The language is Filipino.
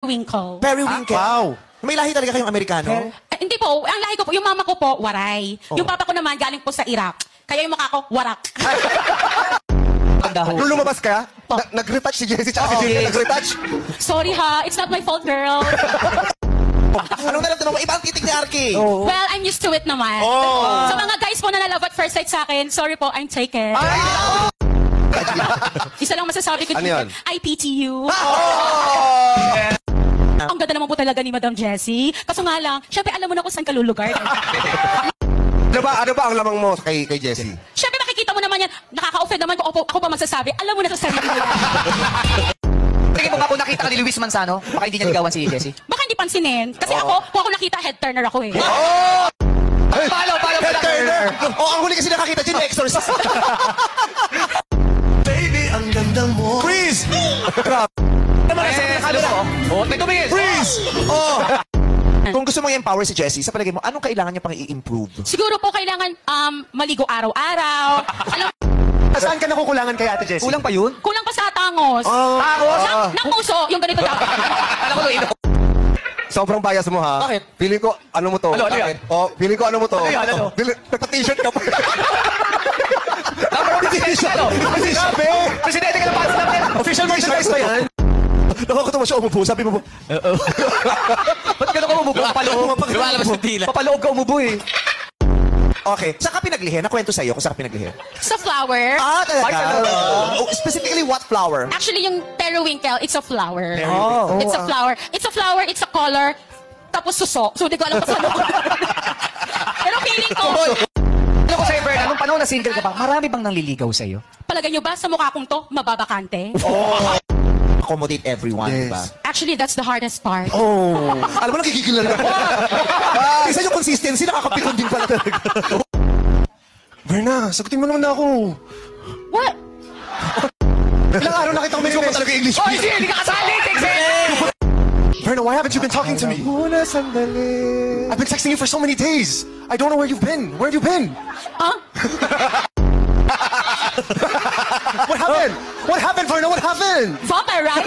Winkle. Periwinkle. Wow. May lahi talaga kayong Amerikano? Hindi po, ang lahi ko po, yung mama ko po, Waray. Yung papa ko naman, galing po sa Iraq. Kaya yung mukha ko, Warak. Nung lumabas ka, Po. nag-retouch si Jessie tsaka si Julia nag-retouch. Sorry ha, it's not my fault, girl. Anong naramdaman mo? Ibang titig ni RK. Well, I'm used to it naman. Sa mga guys po na nalove at first sight sa akin, sorry po, I'm taken. Isa lang masasabi ko Ano dito, yun? I pity you. Ang ganda naman po talaga ni Madam Jessie. Kaso nga lang, syempre alam mo na kung saan ka lulugar. Ano ba ang lamang mo kay Jessie? Syempre makikita mo naman yan, nakaka-offend naman kung ako pa magsasabi, alam mo na sa sarili mo yan. Tingin mo nga kung nakita ka ni Luis Manzano, baka hindi niya ligawan si Jessie. Baka hindi pansinin. Kasi ako, kung ako nakita, head turner ako eh. Palo Head turner! Ang huli kasi nakakita dyan, exorcist. Baby, ang ganda mo. Freeze! Oh, may tumingin! Freeze! Kung gusto mong i-empower si Jessie, sa palagay mo, anong kailangan niya pang i-improve? Siguro po kailangan maligo araw-araw. Alam, Saan ka nakukulangan kay Ate Jessie? Kulang pa yun? kulang pa sa tangos. Ng puso, yung ganito dapat. Alam ko, ino. Sobrang bias mo ha. Bakit? Feeling ko, ano mo to? Ano yan? Bakit? Feeling ko, ano mo to? Ano yan? Ano? Nagpa-t-shirt ka pa. Number one presidente ka, no? Kasi sabi! Presidente ka ng Pats natin! Official merchandise ba yan? Nakakatawa siya umupo. Sabi mo, Ba't gano'n ka umubo? Papaloob. Lumalabas ng tila. Papaloob ka umubo eh. Okay. Saan ka pinaglihi? Nakwento sa'yo kung saan ka pinaglihi. Sa flower. Talaga? Specifically, what flower? Actually, yung periwinkle, it's a flower. Periwinkle. It's a flower. It's a flower, it's a color. Tapos suso. So, hindi ko alam kung saan ako. Pero feeling ko, Ano ko sa'yo, Berna, nung panahon na single ka pa, marami bang nangliligaw sa'yo? palagay nyo ba sa mukha kong to, mababakante? Accommodate everyone, Yes. diba? Actually, that's the hardest part. Alam mo, nagkikigil na ako. Isa yung consistency, nakakapikon din pala talaga. Berna, sagutin mo naman ako. What? Ilang araw na kitang may talaga English. Oy, sige, hindi ka kasali! Texas! Berna, why haven't you been talking to me? Muna sandali. I've been texting you for so many days. I don't know where you've been. Where have you been? Huh? What happened? What happened, Berna? What happened? Vampire, right?